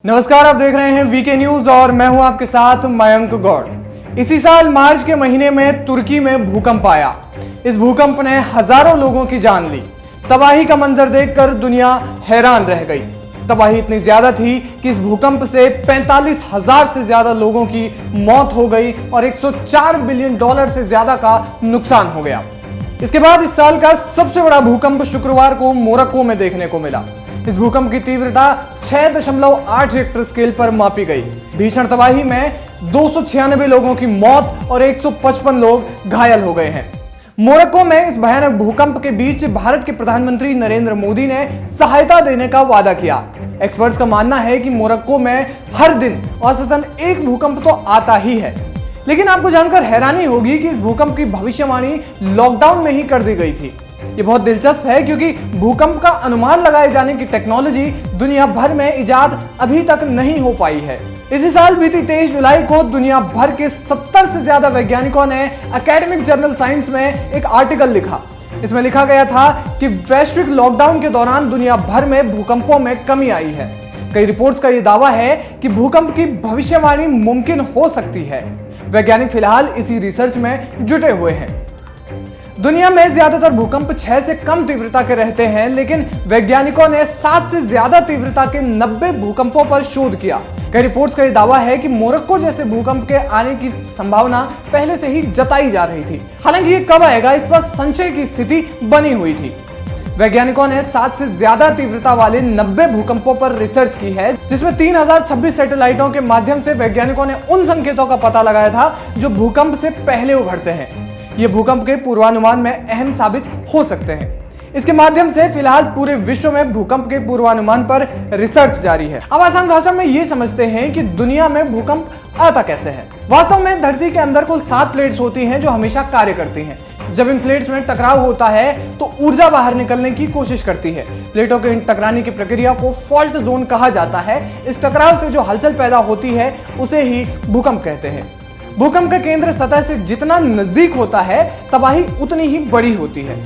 नमस्कार, आप देख रहे हैं वीके न्यूज और मैं हूं आपके साथ मयंक गौड़। इसी साल मार्च के महीने में तुर्की में भूकंप आया। इस भूकंप ने हजारों लोगों की जान ली। तबाही का मंजर देखकर दुनिया हैरान रह गई। तबाही इतनी ज्यादा थी कि इस भूकंप से 45,000 से ज्यादा लोगों की मौत हो गई और $104 बिलियन से ज्यादा का नुकसान हो गया। इसके बाद इस साल का सबसे बड़ा भूकंप शुक्रवार को मोरक्को में देखने को मिला। इस भूकंप की तीव्रता 6.8 रिक्टर स्केल पर मापी गई। भीषण तबाही में 296 लोगों की मौत और 155 लोग घायल हो गए हैं। मोरक्को में इस भयानक भूकंप के बीच भारत के प्रधानमंत्री नरेंद्र मोदी ने सहायता देने का वादा किया। एक्सपर्ट्स का मानना है कि मोरक्को में हर दिन औसतन एक भूकंप तो आता ही है। लेकिन आपको जानकर हैरानी होगी कि इस भूकंप की भविष्यवाणी लॉकडाउन में ही कर दी गई थी। ये बहुत दिलचस्प है क्योंकि भूकंप का अनुमान लगाए जाने की टेक्नोलॉजी दुनिया भर में इजाद अभी तक नहीं हो पाई है। इसी साल बीती 23 जुलाई को दुनिया भर के 70 से ज्यादा वैज्ञानिकों ने एकेडमिक जर्नल साइंस में एक आर्टिकल लिखा। इसमें लिखा गया था कि वैश्विक लॉकडाउन के दौरान दुनिया भर में भूकंपों में कमी आई है। कई रिपोर्ट्स का यह दावा है कि भूकंप की भविष्यवाणी मुमकिन हो सकती है। वैज्ञानिक फिलहाल इसी रिसर्च में जुटे हुए हैं। दुनिया में ज्यादातर भूकंप 6 से कम तीव्रता के रहते हैं, लेकिन वैज्ञानिकों ने 7 से ज्यादा तीव्रता के 90 भूकंपों पर शोध किया। कई रिपोर्ट्स का यह दावा है कि मोरक्को जैसे भूकंप के आने की संभावना पहले से ही जताई जा रही थी। हालांकि ये कब आएगा, इस पर संशय की स्थिति बनी हुई थी। वैज्ञानिकों ने 7 से ज्यादा तीव्रता वाले 90 भूकंपों पर रिसर्च की है, जिसमें 3026 सैटेलाइटों के माध्यम से वैज्ञानिकों ने उन संकेतों का पता लगाया था जो भूकंप से पहले उभरते हैं। ये भूकंप के पूर्वानुमान में अहम साबित हो सकते हैं। इसके माध्यम से फिलहाल पूरे विश्व में भूकंप के पूर्वानुमान पर रिसर्च जारी है। अब आसान भाषा में ये समझते हैं कि दुनिया में भूकंप आता कैसे है। वास्तव में धरती के अंदर कुल 7 प्लेट्स होती हैं जो हमेशा कार्य करती हैं। जब इन प्लेट्स में टकराव होता है तो ऊर्जा बाहर निकलने की कोशिश करती है। प्लेटों के टकराने की प्रक्रिया को फॉल्ट जोन कहा जाता है। इस टकराव से जो हलचल पैदा होती है उसे ही भूकंप कहते हैं। भूकंप का केंद्र सतह से जितना नजदीक होता है तबाही उतनी ही बड़ी होती है।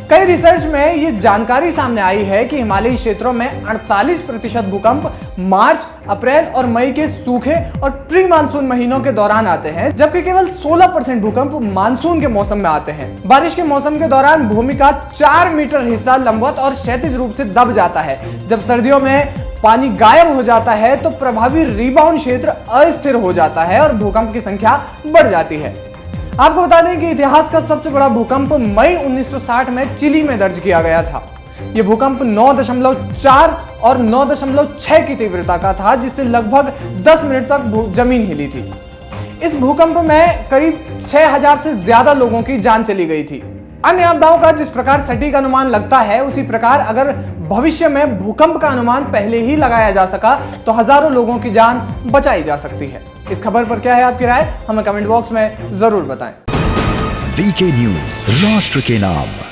कई रिसर्च में ये जानकारी सामने आई है कि हिमालयी क्षेत्रों में 48% भूकंप मार्च, अप्रैल और मई के सूखे और प्री मानसून महीनों के दौरान आते हैं, जबकि केवल 16% भूकंप मानसून के मौसम में आते हैं। बारिश के मौसम के दौरान भूमि का 4 मीटर हिस्सा लंबवत और क्षैतिज रूप से दब जाता है। जब सर्दियों में पानी गायब हो जाता है तो प्रभावी रिबाउंड क्षेत्र अस्थिर हो जाता है और भूकंप की संख्या बढ़ जाती है। आपको बता दें कि इतिहास का सबसे बड़ा भूकंप मई 1960 में चिली में दर्ज किया गया था। यह भूकंप 9.4 और 9.6 की तीव्रता का था, जिससे लगभग 10 मिनट तक जमीन हिली थी। इस भूकंप में करीब 6000 से ज्यादा लोगों की जान चली गई थी। अन्य आपदाओं का जिस प्रकार सटीक अनुमान लगता है, उसी प्रकार अगर भविष्य में भूकंप का अनुमान पहले ही लगाया जा सका तो हजारों लोगों की जान बचाई जा सकती है। इस खबर पर क्या है आपकी राय, हमें कमेंट बॉक्स में जरूर बताएं। वीके न्यूज, राष्ट्र के नाम।